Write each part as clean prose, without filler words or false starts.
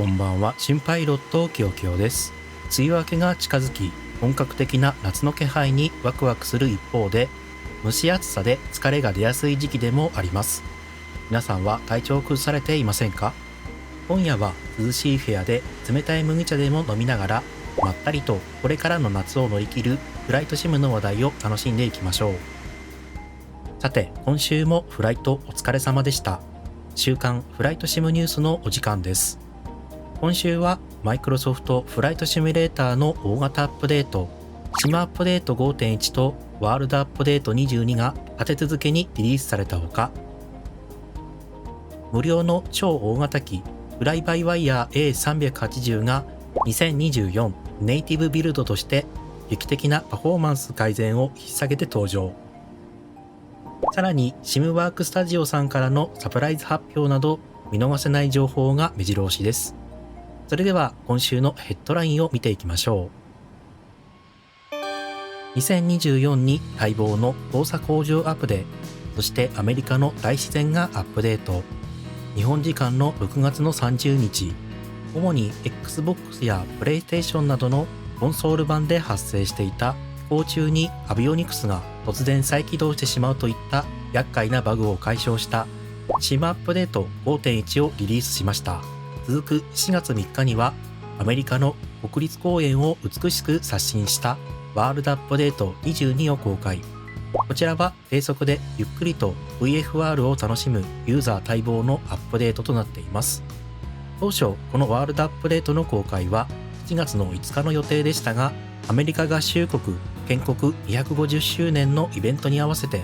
こんばんは、新パイロットきよきよです。梅雨明けが近づき、本格的な夏の気配にワクワクする一方で、蒸し暑さで疲れが出やすい時期でもあります。皆さんは体調を崩されていませんか？今夜は涼しい部屋で冷たい麦茶でも飲みながら、まったりとこれからの夏を乗り切るフライトシムの話題を楽しんでいきましょう。さて、今週もフライトお疲れ様でした。週刊フライトシムニュースのお時間です。今週はマイクロソフトフライトシミュレーターの大型アップデート、シムアップデート 5.1 とワールドアップデート22が立て続けにリリースされたほか、無料の超大型機フライバイワイヤー A380 が2024ネイティブビルドとして劇的なパフォーマンス改善を引っ提げて登場。さらにシムワークスタジオさんからのサプライズ発表など見逃せない情報が目白押しです。それでは今週のヘッドラインを見ていきましょう。2024に待望の動作向上アップデ、そしてアメリカの大自然がアップデート。日本時間の6月の30日、主に Xbox や PlayStation などのコンソール版で発生していた飛行中にアビオニクスが突然再起動してしまうといった厄介なバグを解消したシムアップデート 5.1 をリリースしました。続く4月3日にはアメリカの国立公園を美しく刷新したワールドアップデート22を公開。こちらは低速でゆっくりと VFR を楽しむユーザー待望のアップデートとなっています。当初このワールドアップデートの公開は7月の5日の予定でしたが、アメリカ合衆国建国250周年のイベントに合わせて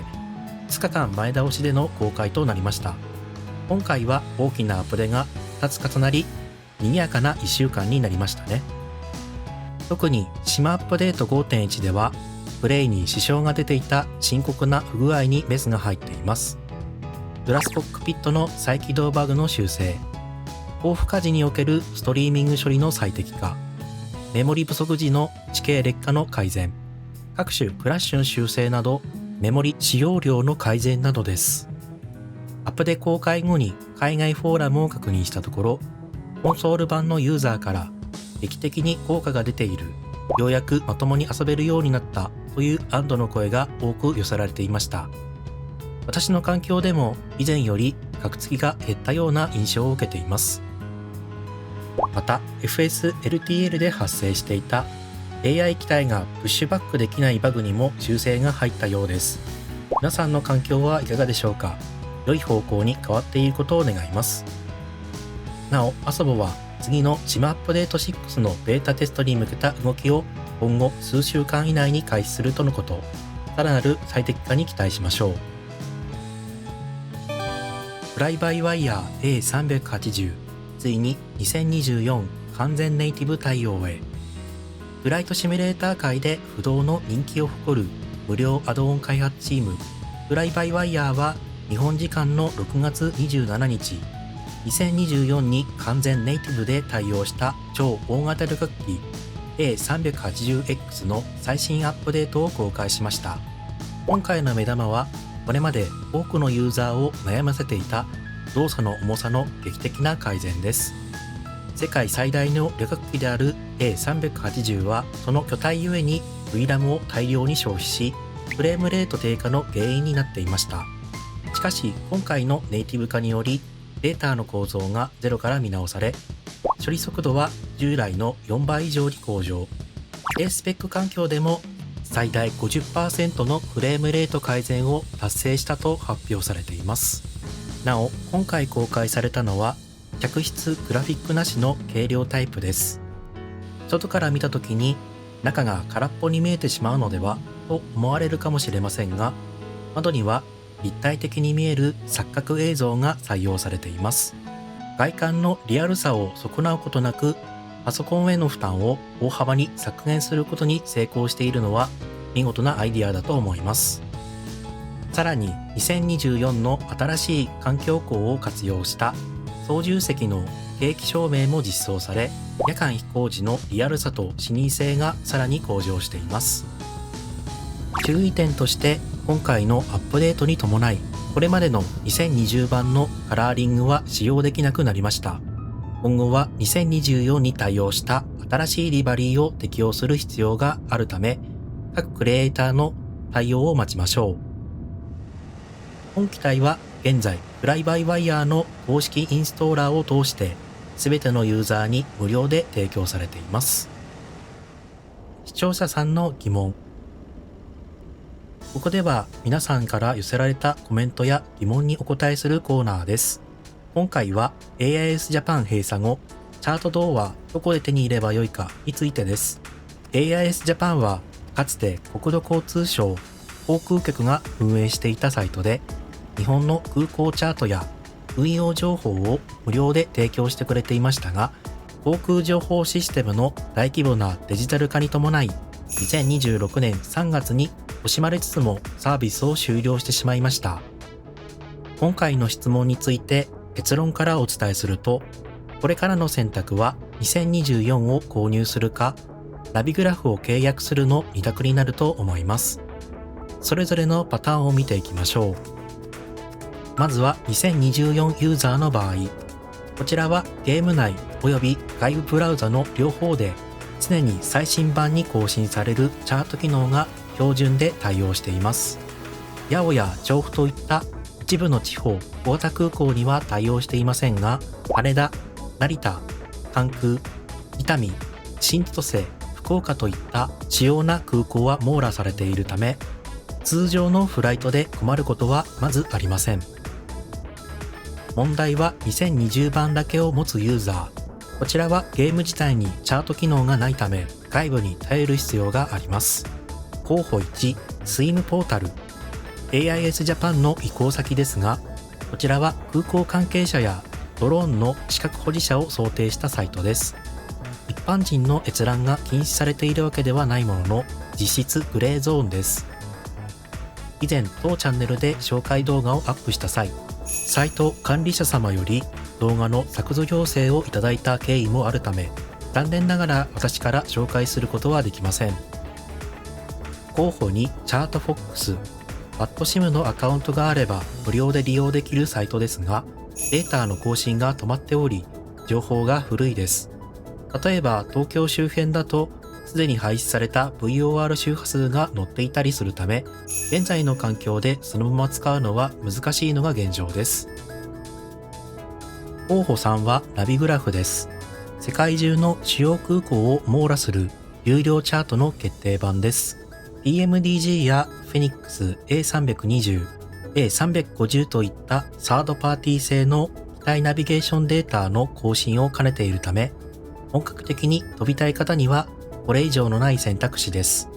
2日間前倒しでの公開となりました。今回は大きなアップデが2つ重なり、賑やかな1週間になりましたね。特にシムアップデート 5.1 ではプレイに支障が出ていた深刻な不具合にメスが入っています。グラスコックピットの再起動バグの修正、高負荷時におけるストリーミング処理の最適化、メモリ不足時の地形劣化の改善、各種クラッシュの修正などメモリ使用量の改善などです。アップデ公開後に海外フォーラムを確認したところ、コンソール版のユーザーから劇的に効果が出ている、ようやくまともに遊べるようになったという安堵の声が多く寄せられていました。私の環境でも以前よりカクつきが減ったような印象を受けています。また FSLTL で発生していた AI 機体がプッシュバックできないバグにも修正が入ったようです。皆さんの環境はいかがでしょうか？良い方向に変わっていることを願います。なお、アソボは次のシムアップデート6のベータテストに向けた動きを今後数週間以内に開始するとのこと。さらなる最適化に期待しましょう。フライバイワイヤー A380、ついに2024完全ネイティブ対応へ。フライトシミュレーター界で不動の人気を誇る無料アドオン開発チームフライバイワイヤーは、日本時間の6月27日、2024に完全ネイティブで対応した超大型旅客機 A380X の最新アップデートを公開しました。今回の目玉は、これまで多くのユーザーを悩ませていた動作の重さの劇的な改善です。世界最大の旅客機である A380 は、その巨体ゆえに VRAM を大量に消費し、フレームレート低下の原因になっていました。しかし今回のネイティブ化により、データの構造がゼロから見直され、処理速度は従来の4倍以上に向上。低スペック環境でも最大 50% のフレームレート改善を達成したと発表されています。なお、今回公開されたのは客室グラフィックなしの軽量タイプです。外から見た時に中が空っぽに見えてしまうのではと思われるかもしれませんが、窓には立体的に見える錯覚映像が採用されています。外観のリアルさを損なうことなく、パソコンへの負担を大幅に削減することに成功しているのは見事なアイディアだと思います。さらに2024の新しい環境光を活用した操縦席の景気証明も実装され、夜間飛行時のリアルさと視認性がさらに向上しています。注意点として、今回のアップデートに伴い、これまでの2020版のカラーリングは使用できなくなりました。今後は2024に対応した新しいリバリーを適用する必要があるため、各クリエイターの対応を待ちましょう。本機体は現在、フライバイワイヤーの公式インストーラーを通して、すべてのユーザーに無料で提供されています。視聴者さんの疑問。ここでは皆さんから寄せられたコメントや疑問にお答えするコーナーです。今回は AIS Japan 閉鎖後、チャート動はどこで手に入ればよいかについてです。AIS Japan はかつて国土交通省航空局が運営していたサイトで、日本の空港チャートや運用情報を無料で提供してくれていましたが、航空情報システムの大規模なデジタル化に伴い、2026年3月に惜しまれつつもサービスを終了してしまいました。今回の質問について結論からお伝えすると、これからの選択は2024を購入するか、ナビグラフを契約するの2択になると思います。それぞれのパターンを見ていきましょう。まずは2024ユーザーの場合、こちらはゲーム内および外部ブラウザの両方で常に最新版に更新されるチャート機能が標準で対応しています。八尾や調布といった一部の地方小型空港には対応していませんが、羽田、成田、関空、伊丹、新千歳、福岡といった主要な空港は網羅されているため、通常のフライトで困ることはまずありません。問題は2020番だけを持つユーザー。こちらはゲーム自体にチャート機能がないため、外部に頼る必要があります。候補1、スイムポータル。AIS Japan の移行先ですが、こちらは空港関係者やドローンの資格保持者を想定したサイトです。一般人の閲覧が禁止されているわけではないものの、実質グレーゾーンです。以前当チャンネルで紹介動画をアップした際、サイト管理者様より動画の削除要請をいただいた経緯もあるため、残念ながら私から紹介することはできません。候補にチャートフォックス、BATSIM のアカウントがあれば無料で利用できるサイトですが、データの更新が止まっており、情報が古いです。例えば東京周辺だと、すでに廃止された VOR 周波数が載っていたりするため、現在の環境でそのまま使うのは難しいのが現状です。候補3はナビグラフです。世界中の主要空港を網羅する有料チャートの決定版です。PMDG やフェニックス A320、A350 といったサードパーティー製の機体ナビゲーションデータの更新を兼ねているため、本格的に飛びたい方にはこれ以上のない選択肢です。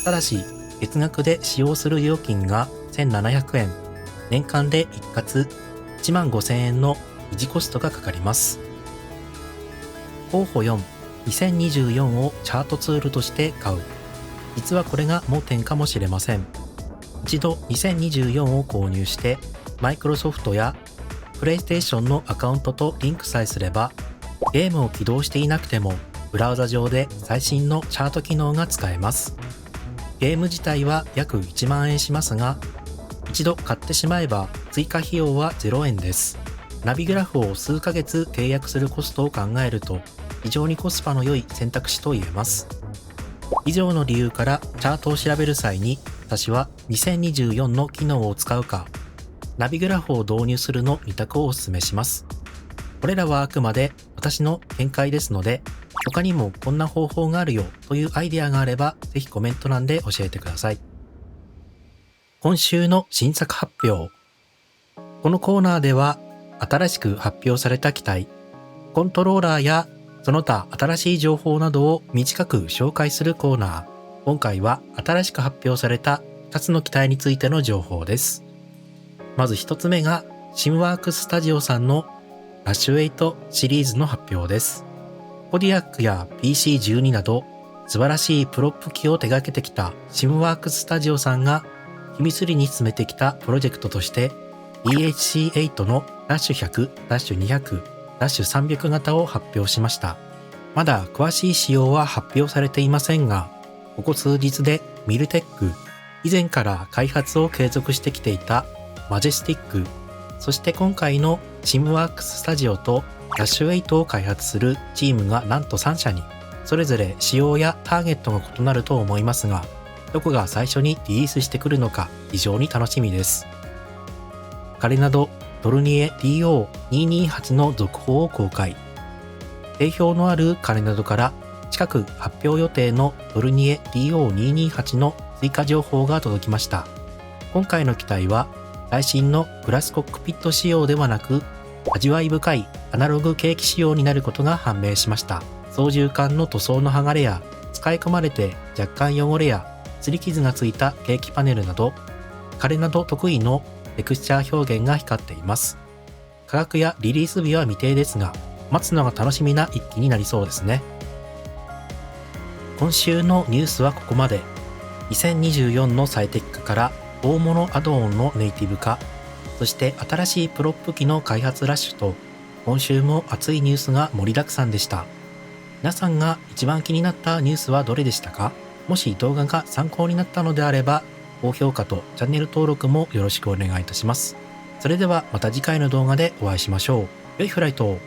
ただし、月額で使用する料金が1700円、年間で一括15000円の維持コストがかかります。候補4、2024をチャートツールとして買う。実はこれが盲点かもしれません。一度2024を購入して、マイクロソフトやプレイステーションのアカウントとリンクさえすれば、ゲームを起動していなくても、ブラウザ上で最新のチャート機能が使えます。ゲーム自体は約1万円しますが、一度買ってしまえば追加費用は0円です。ナビグラフを数ヶ月契約するコストを考えると、非常にコスパの良い選択肢と言えます。以上の理由からチャートを調べる際に、私は2024の機能を使うか、ナビグラフを導入するの2択をお勧めします。これらはあくまで私の見解ですので、他にもこんな方法があるよというアイデアがあれば、ぜひコメント欄で教えてください。今週の新作発表。このコーナーでは、新しく発表された機体、コントローラーやその他新しい情報などを短く紹介するコーナー。今回は新しく発表された2つの機体についての情報です。まず1つ目が、シムワークススタジオさんのラッシュ8シリーズの発表です。コディアックや PC12 など素晴らしいプロップ機を手掛けてきたシムワークススタジオさんが秘密裏に進めてきたプロジェクトとして DHC8 のラッシュ100、ラッシュ200、ラッシュ300型を発表しました。まだ詳しい仕様は発表されていませんが、ここ数日でミルテック、以前から開発を継続してきていたマジェスティック、そして今回のシムワークススタジオとダッシュ8を開発するチームがなんと3社に、それぞれ仕様やターゲットが異なると思いますが、どこが最初にリリースしてくるのか非常に楽しみです。カレナド・トルニエ DO228 の続報を公開。定評のあるカレナドから近く発表予定のトルニエ DO228 の追加情報が届きました。今回の機体は最新のグラスコックピット仕様ではなく、味わい深いアナログ計器仕様になることが判明しました。操縦桿の塗装の剥がれや使い込まれて若干汚れや擦り傷がついた計器パネルなど、カレナド得意のテクスチャー表現が光っています。価格やリリース日は未定ですが、待つのが楽しみな一機になりそうですね。今週のニュースはここまで。2024の最適化から大物アドオンのネイティブ化、そして新しいプロップ機の開発ラッシュと、今週も熱いニュースが盛りだくさんでした。皆さんが一番気になったニュースはどれでしたか？もし動画が参考になったのであれば、高評価とチャンネル登録もよろしくお願いいたします。それではまた次回の動画でお会いしましょう。良いフライトを。